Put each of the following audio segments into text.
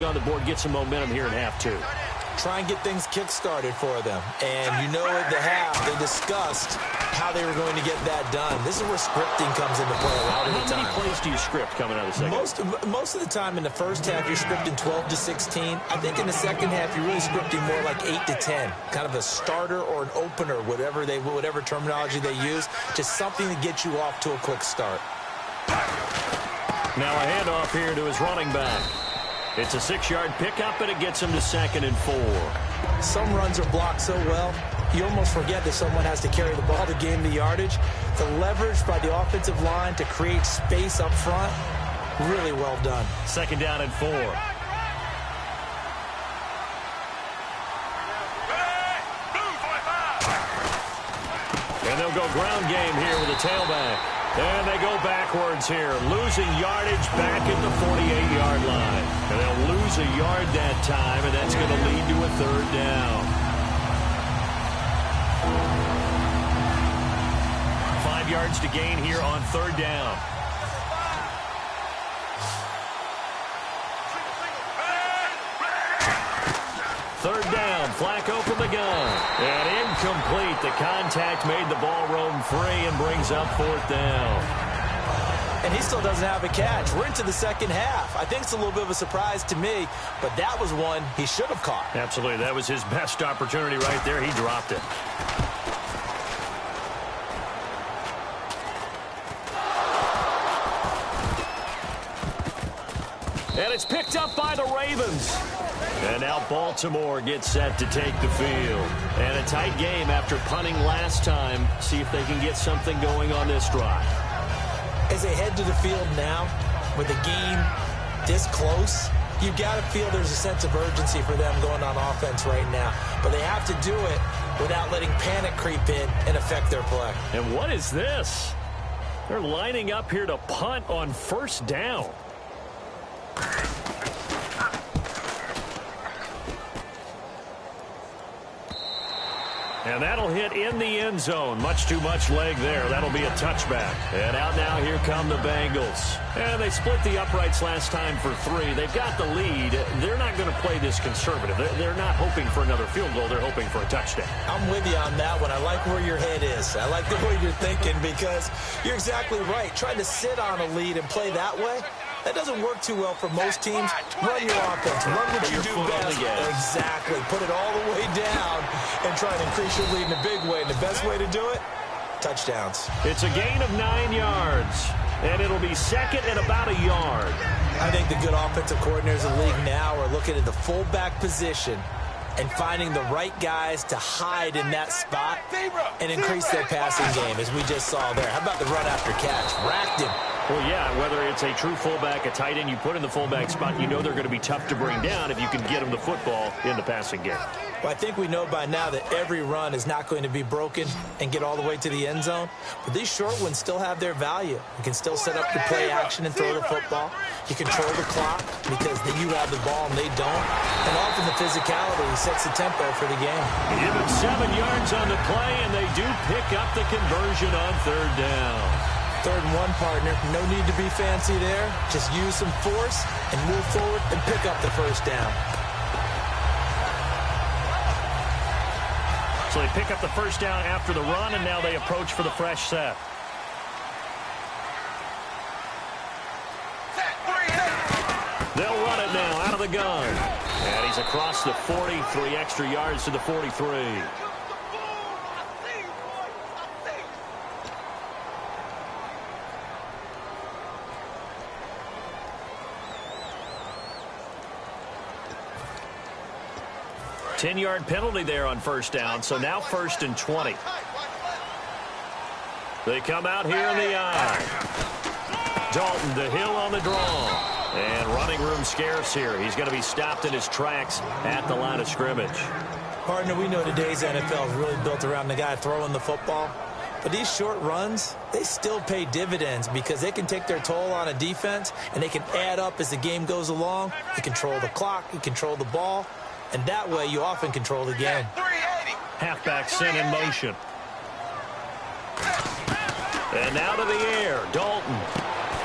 on the board, get some momentum here in half two. Try and get things kick-started for them. And you know at the half, they discussed how they were going to get that done. This is where scripting comes into play a lot of the time. How many plays do you script coming out of the second? Most of the time in the first half, you're scripting 12 to 16. I think in the second half, you're really scripting more like 8 to 10. Kind of a starter or an opener, whatever terminology they use. Just something to get you off to a quick start. Now a handoff here to his running back. It's a 6-yard pickup, and it gets him to 2nd and 4. Some runs are blocked so well, you almost forget that someone has to carry the ball to gain the yardage. The leverage by the offensive line to create space up front, really well done. 2nd down and 4. And they'll go ground game here with a tailback. And they go backwards here, losing yardage back at the 48-yard line. And they'll lose a yard that time, and that's going to lead to a 3rd down. 5 yards to gain here on 3rd down. Third down, Flacco from the gun. And incomplete. The contact made the ball roam free and brings up 4th down. And he still doesn't have a catch. We're into the second half. I think it's a little bit of a surprise to me, but that was one he should have caught. Absolutely. That was his best opportunity right there. He dropped it. And it's picked up by the Ravens. And now Baltimore gets set to take the field. And a tight game after punting last time. See if they can get something going on this drive. As they head to the field now, with the game this close, you've got to feel there's a sense of urgency for them going on offense right now. But they have to do it without letting panic creep in and affect their play. And what is this? They're lining up here to punt on 1st down. And that'll hit in the end zone. Much too much leg there. That'll be a touchback. And out now, here come the Bengals. And they split the uprights last time for 3. They've got the lead. They're not going to play this conservative. They're not hoping for another field goal. They're hoping for a touchdown. I'm with you on that one. I like where your head is. I like the way you're thinking because you're exactly right. Trying to sit on a lead and play that way, that doesn't work too well for most teams. Run your offense. Run what you do best. Exactly. Put it all the way down and try and increase your lead in a big way. And the best way to do it, touchdowns. It's a gain of 9 yards. And it'll be 2nd and about a yard. I think the good offensive coordinators in the league now are looking at the fullback position and finding the right guys to hide in that spot and increase their passing game, as we just saw there. How about the run after catch? Racked him. Well, yeah, whether it's a true fullback, a tight end you put in the fullback spot, you know they're going to be tough to bring down if you can get them the football in the passing game. Well, I think we know by now that every run is not going to be broken and get all the way to the end zone. But these short ones still have their value. You can still set up your play action and throw the football. You control the clock because then you have the ball and they don't. And often the physicality sets the tempo for the game. Give them 7 yards on the play, and they do pick up the conversion on 3rd down. 3rd and 1, partner. No need to be fancy there. Just use some force and move forward and pick up the 1st down. So they pick up the 1st down after the run, and now they approach for the fresh set. They'll run it now out of the gun. And he's across the 40, 3 extra yards to the 43. Ten-yard penalty there on 1st down, so now 1st and 20. They come out here in the eye. Dalton to Hill on the draw. And running room scarce here. He's going to be stopped in his tracks at the line of scrimmage. Partner, we know today's NFL is really built around the guy throwing the football. But these short runs, they still pay dividends because they can take their toll on a defense, and they can add up as the game goes along. You control the clock, you control the ball. And that way, you often control the game. Halfback sent in motion. And now to the air, Dalton.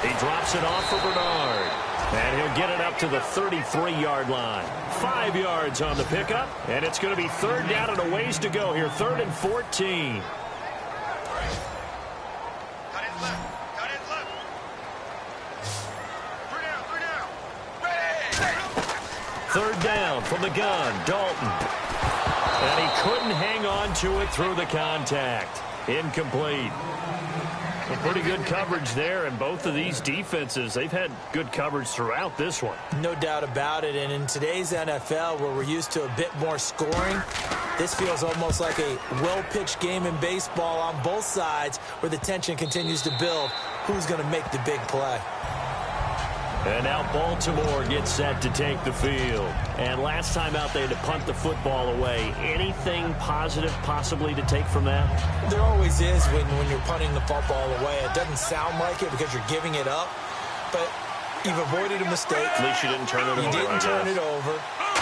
He drops it off for Bernard. And he'll get it up to the 33-yard line. 5 yards on the pickup, and it's going to be third down and a ways to go here. 3rd and 14. Third down from the gun, Dalton. And he couldn't hang on to it through the contact. Incomplete. Some pretty good coverage there, and both of these defenses, they've had good coverage throughout this one. No doubt about it, and in today's NFL, where we're used to a bit more scoring, this feels almost like a well-pitched game in baseball on both sides where the tension continues to build. Who's going to make the big play? And now Baltimore gets set to take the field. And last time out, they had to punt the football away. Anything positive possibly to take from that? There always is when you're punting the football away. It doesn't sound like it because you're giving it up, but you've avoided a mistake. At least you didn't turn it over. You didn't turn it over,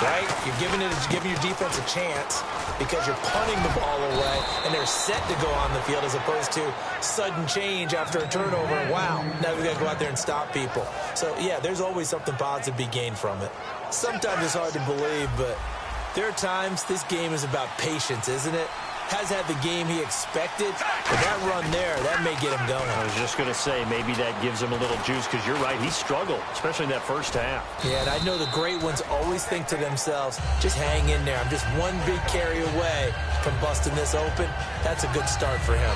right? You're giving your defense a chance because you're punting the ball away, and they're set to go on the field as opposed to sudden change after a turnover. And wow, now we've got to go out there and stop people. So, yeah, there's always something positive to be gained from it. Sometimes it's hard to believe, but there are times this game is about patience, isn't it? Has had the game he expected, but that run there, that may get him going. I was just going to say, maybe that gives him a little juice, because you're right, he struggled, especially in that first half. Yeah, and I know the great ones always think to themselves, just hang in there. I'm just one big carry away from busting this open. That's a good start for him.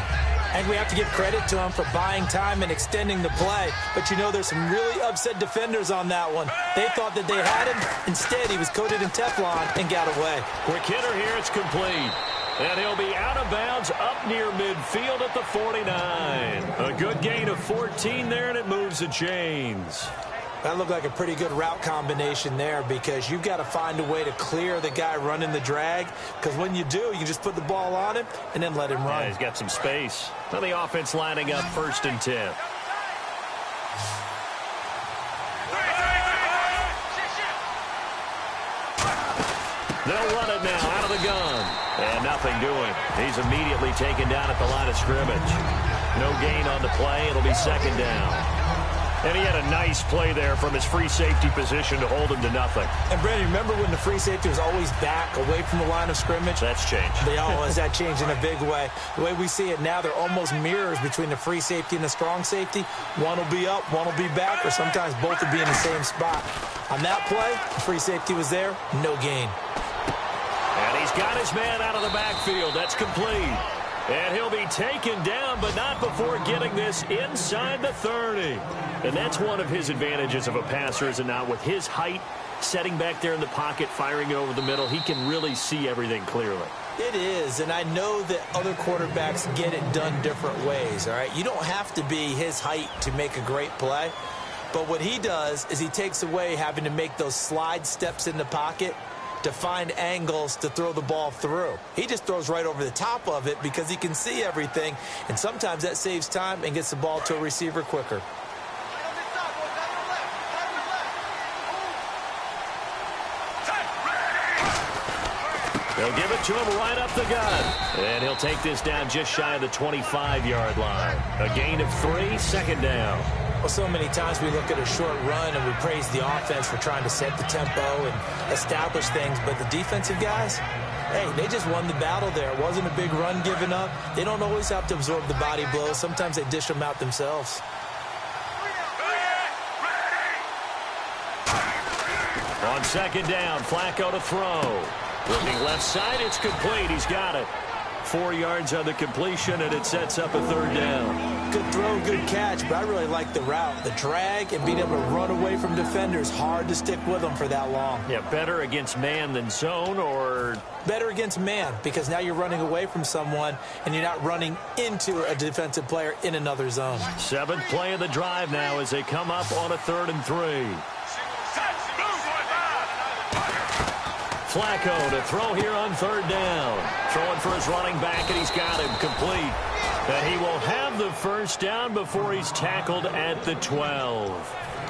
And we have to give credit to him for buying time and extending the play. But, you know, there's some really upset defenders on that one. They thought that they had him. Instead, he was coated in Teflon and got away. Quick hitter here. It's complete. And he'll be out of bounds up near midfield at the 49. A good gain of 14 there, and it moves the chains. That looked like a pretty good route combination there because you've got to find a way to clear the guy running the drag, because when you do, you just put the ball on him and then let him run. Yeah, he's got some space. Now the offense lining up 1st and 10. They'll run it now out of the gun. And nothing doing. He's immediately taken down at the line of scrimmage. No gain on the play. It'll be 2nd down. And he had a nice play there from his free safety position to hold him to nothing. And, Brandon, remember when the free safety was always back away from the line of scrimmage? That's changed. They always that changed in a big way. The way we see it now, they're almost mirrors between the free safety and the strong safety. One will be up, one will be back, or sometimes both will be in the same spot. On that play, the free safety was there, no gain. And he's got his man out of the backfield. That's complete. And he'll be taken down, but not before getting this inside the 30. And that's one of his advantages of a passer, is it not? With his height, setting back there in the pocket, firing it over the middle, he can really see everything clearly. It is, and I know that other quarterbacks get it done different ways, all right? You don't have to be his height to make a great play. But what he does is he takes away having to make those slide steps in the pocket to find angles to throw the ball through. He just throws right over the top of it because he can see everything, and sometimes that saves time and gets the ball to a receiver quicker. They'll give it to him right up the gut. And he'll take this down just shy of the 25-yard line. A gain of 3, 2nd down. Well, so many times we look at a short run and we praise the offense for trying to set the tempo and establish things, but the defensive guys, hey, they just won the battle there. It wasn't a big run given up. They don't always have to absorb the body blows. Sometimes they dish them out themselves. On 2nd down, Flacco to throw. Looking left side, it's complete. He's got it. 4 yards on the completion, and it sets up a 3rd down. Good throw, good catch, but I really like the route. The drag and being able to run away from defenders, hard to stick with them for that long. Yeah, better against man than zone, or? Better against man, because now you're running away from someone, and you're not running into a defensive player in another zone. 7th play of the drive now as they come up on a 3rd and 3. Flacco to throw here on 3rd down. Throwing for his running back, and he's got him complete. And he will have the 1st down before he's tackled at the 12.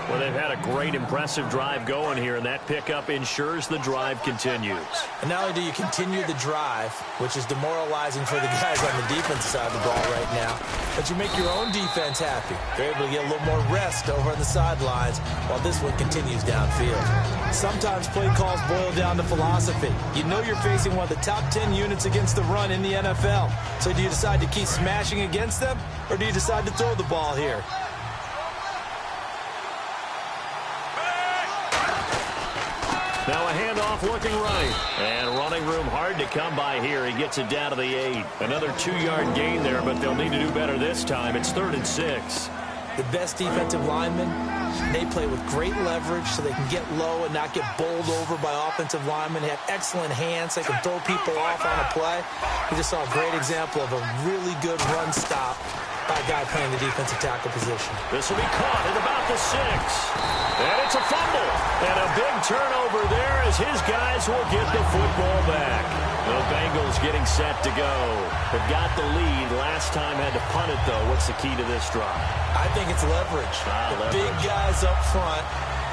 Well, they've had a great, impressive drive going here, and that pickup ensures the drive continues. And not only do you continue the drive, which is demoralizing for the guys on the defensive side of the ball right now, but you make your own defense happy. They're able to get a little more rest over on the sidelines while this one continues downfield. Sometimes play calls boil down to philosophy. You know you're facing one of the top 10 units against the run in the NFL. So do you decide to keep smashing against them, or do you decide to throw the ball here? Now a handoff looking right. And running room hard to come by here. He gets it down to the 8. Another 2-yard gain there, but they'll need to do better this time. It's 3rd and 6. The best defensive linemen, they play with great leverage so they can get low and not get bowled over by offensive linemen. They have excellent hands. They can throw people off on a play. We just saw a great example of a really good run stop by a guy playing the defensive tackle position. This will be caught at about the 6. And it's a fumble. And a big turnover there as his guys will get the football back. The Bengals getting set to go. They've got the lead. Last time had to punt it, though. What's the key to this drive? I think it's leverage. Big guys up front.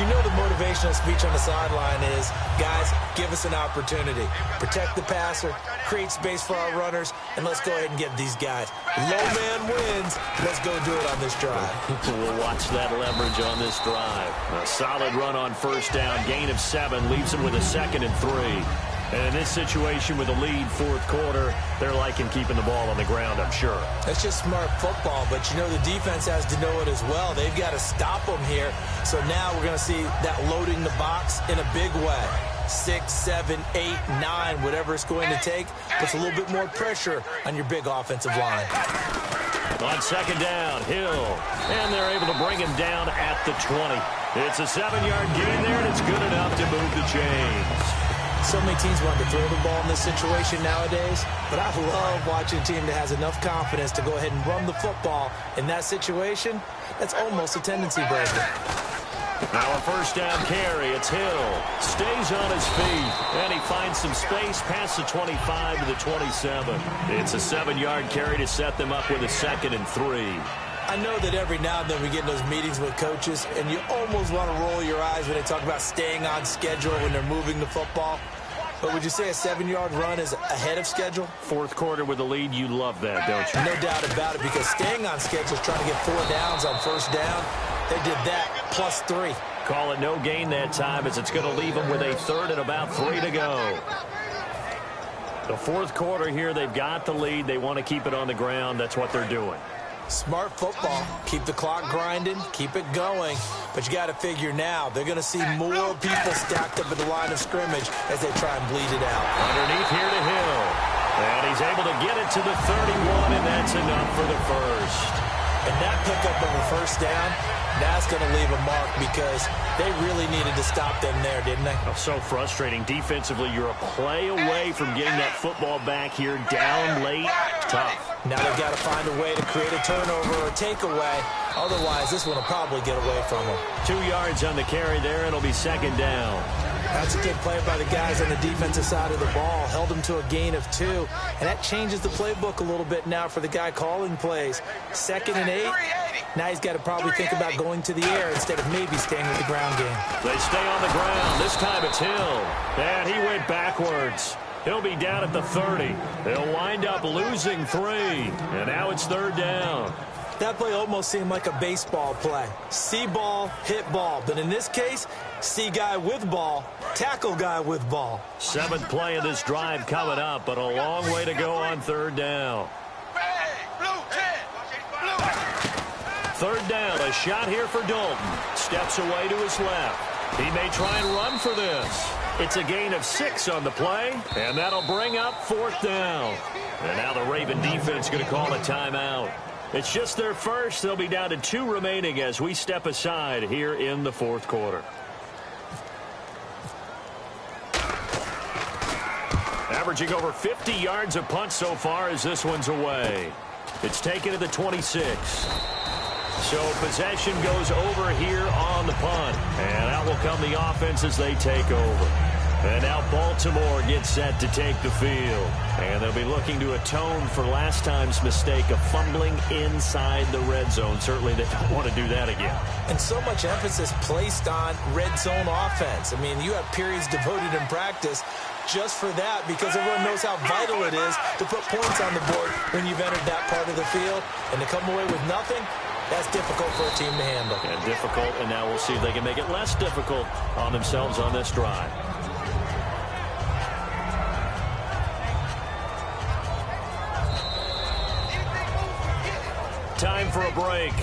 You know the motivational speech on the sideline is, guys, give us an opportunity. Protect the passer, create space for our runners, and let's go ahead and get these guys. Low man wins. Let's go do it on this drive. We'll watch that leverage on this drive. A solid run on first down. Gain of 7 leaves him with a 2nd and 3. And in this situation with a lead, 4th quarter, they're liking keeping the ball on the ground, I'm sure. That's just smart football, but you know the defense has to know it as well. They've got to stop them here. So now we're going to see that loading the box in a big way. 6, 7, 8, 9, whatever it's going to take, puts a little bit more pressure on your big offensive line. On 2nd down, Hill. And they're able to bring him down at the 20. It's a 7-yard gain there, and it's good enough to move the chains. So many teams want to throw the ball in this situation nowadays, but I love watching a team that has enough confidence to go ahead and run the football. In that situation, that's almost a tendency breaker. Now a first down carry. It's Hill. Stays on his feet, and he finds some space past the 25 to the 27. It's a 7-yard carry to set them up with a 2nd and 3. I know that every now and then we get in those meetings with coaches, and you almost want to roll your eyes when they talk about staying on schedule when they're moving the football. But would you say a 7-yard run is ahead of schedule? 4th quarter with the lead, you love that, don't you? No doubt about it, because staying on schedule is trying to get 4 downs on first down. They did that plus 3. Call it no gain that time, as it's going to leave them with a 3rd and about 3 to go. The 4th quarter here, they've got the lead. They want to keep it on the ground. That's what they're doing. Smart football. Keep the clock grinding. Keep it going. But you got to figure now, they're going to see more people stacked up at the line of scrimmage as they try and bleed it out. Underneath here to Hill. And he's able to get it to the 31, and that's enough for the first. And that pickup of a first down, that's going to leave a mark because they really needed to stop them there, didn't they? Oh, so frustrating. Defensively, you're a play away from getting that football back here down late. Tough. Now they've got to find a way to create a turnover or a takeaway. Otherwise, this one will probably get away from them. 2 yards on the carry there, and it'll be 2nd down. That's a good play by the guys on the defensive side of the ball. Held them to a gain of 2. And that changes the playbook a little bit now for the guy calling plays. 2nd and 8. Now he's got to probably think about going to the air instead of maybe staying with the ground game. They stay on the ground. This time it's Hill. And he went backwards. He'll be down at the 30. They'll wind up losing 3. And now it's 3rd down. That play almost seemed like a baseball play. See ball, hit ball. But in this case, see guy with ball, tackle guy with ball. 7th play of this drive coming up, but a long way to go on 3rd down. 3rd down, a shot here for Dalton. Steps away to his left. He may try and run for this. It's a gain of 6 on the play, and that'll bring up 4th down. And now the Raven defense going to call a timeout. It's just their first. They'll be down to 2 remaining as we step aside here in the 4th quarter. Averaging over 50 yards a punt so far as this one's away. It's taken to the 26. So possession goes over here on the punt. And out will come the offense as they take over. And now Baltimore gets set to take the field. And they'll be looking to atone for last time's mistake of fumbling inside the red zone. Certainly they don't want to do that again. And so much emphasis placed on red zone offense. I mean, you have periods devoted in practice just for that, because everyone knows how vital it is to put points on the board when you've entered that part of the field. And to come away with nothing, that's difficult for a team to handle. And difficult, and now we'll see if they can make it less difficult on themselves on this drive. Time for a break.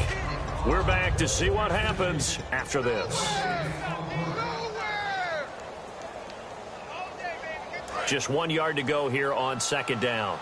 We're back to see what happens after this. Just 1 yard to go here on second down.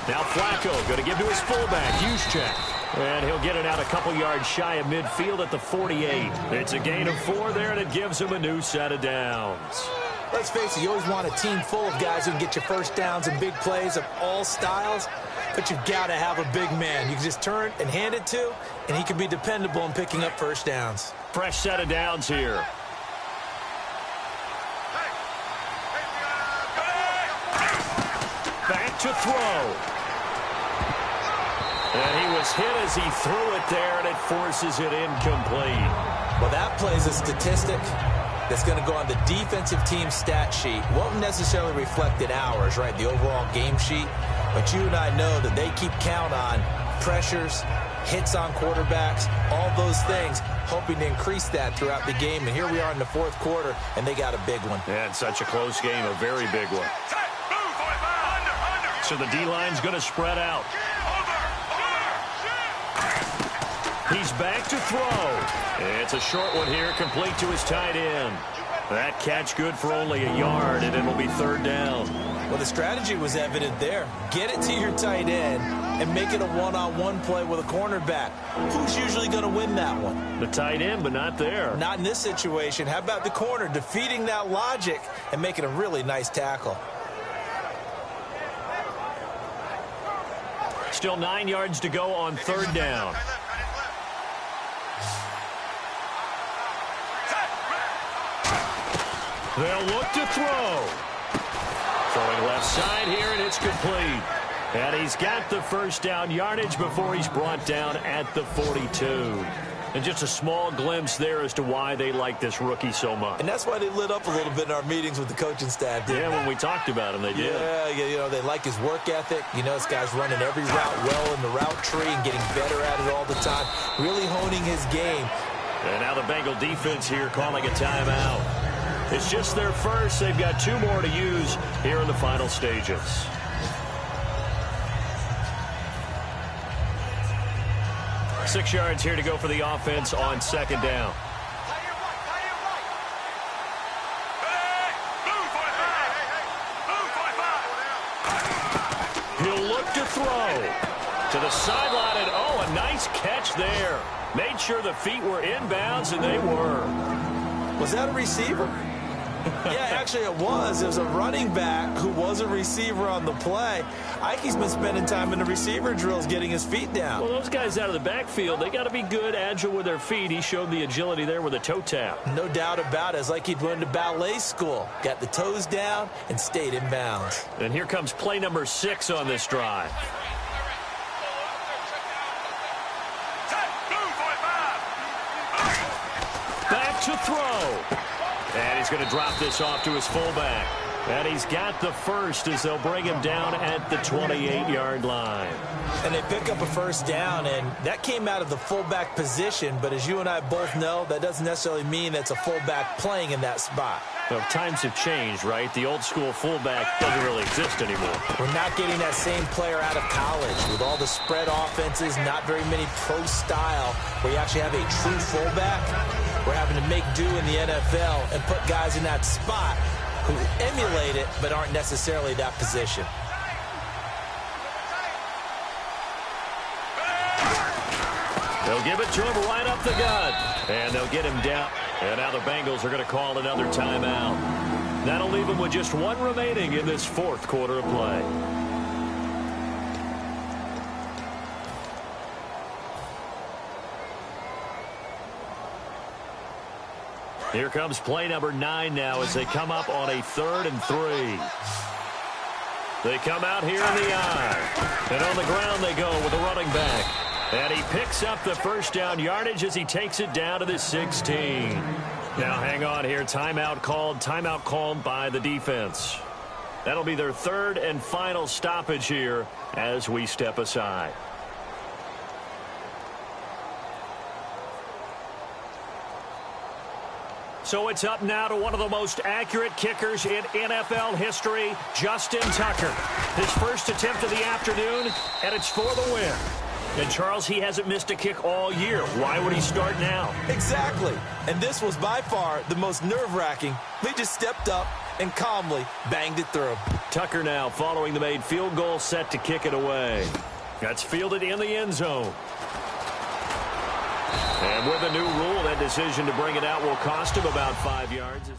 Now Flacco going to give to his fullback, Juszczyk. And he'll get it out a couple yards shy of midfield at the 48. It's a gain of 4 there, and it gives him a new set of downs. Let's face it, you always want a team full of guys who can get you first downs and big plays of all styles, but you've got to have a big man you can just turn and hand it to, and he can be dependable in picking up first downs. Fresh set of downs here. Back to throw. And he was hit as he threw it there, and it forces it incomplete. Well, that plays a statistic that's going to go on the defensive team stat sheet. Won't necessarily reflect in ours, right, the overall game sheet. But you and I know that they keep count on pressures, hits on quarterbacks, all those things, hoping to increase that throughout the game. And here we are in the fourth quarter, and they got a big one. And such a close game, a very big one. So the D-line's going to spread out. He's back to throw. It's a short one here, complete to his tight end. That catch good for only a yard, and it'll be third down. Well, the strategy was evident there. Get it to your tight end and make it a one-on-one play with a cornerback. Who's usually going to win that one? The tight end, but not there. Not in this situation. How about the corner defeating that logic and making a really nice tackle? Still 9 yards to go on third down. They'll look to throw. Throwing left side here, and it's complete. And he's got the first down yardage before he's brought down at the 42. And just a small glimpse there as to why they like this rookie so much. And that's why they lit up a little bit in our meetings with the coaching staff. Yeah, when we talked about him, they did. Yeah, you know, they like his work ethic. You know, this guy's running every route well in the route tree and getting better at it all the time. Really honing his game. And now the Bengal defense here calling a timeout. It's just their first. They've got 2 more to use here in the final stages. Six yards here to go for the offense on second down. He'll look to throw to the sideline, and oh, a nice catch there. Made sure the feet were inbounds, and they were. Was that a receiver? Yeah, actually it was. It was a running back who was a receiver on the play. Ike's been spending time in the receiver drills getting his feet down. Well, those guys out of the backfield, they got to be good, agile with their feet. He showed the agility there with a toe tap. No doubt about it. It's like he'd went to ballet school. Got the toes down and stayed in bounds. And here comes play number 6 on this drive. Back to throw. And he's going to drop this off to his fullback. And he's got the first as they'll bring him down at the 28-yard line. And they pick up a first down, and that came out of the fullback position. But as you and I both know, that doesn't necessarily mean that's a fullback playing in that spot. Well, times have changed, right? The old school fullback doesn't really exist anymore. We're not getting that same player out of college. With all the spread offenses, not very many pro style, where you actually have a true fullback. We're having to make do in the NFL and put guys in that spot who emulate it but aren't necessarily that position. They'll give it to him right up the gut. And they'll get him down. And now the Bengals are going to call another timeout. That'll leave them with just 1 remaining in this fourth quarter of play. Here comes play number 9 now as they come up on a 3rd and 3. They come out here in the I. And on the ground they go with a running back. And he picks up the first down yardage as he takes it down to the 16. Now hang on here. Timeout called by the defense. That'll be their 3rd and final stoppage here as we step aside. So it's up now to one of the most accurate kickers in NFL history, Justin Tucker. His first attempt of the afternoon, and it's for the win. And, Charles, he hasn't missed a kick all year. Why would he start now? Exactly. And this was by far the most nerve-wracking. He just stepped up and calmly banged it through. Tucker now following the made field goal, set to kick it away. That's fielded in the end zone. And with a new rule, that decision to bring it out will cost him about 5 yards.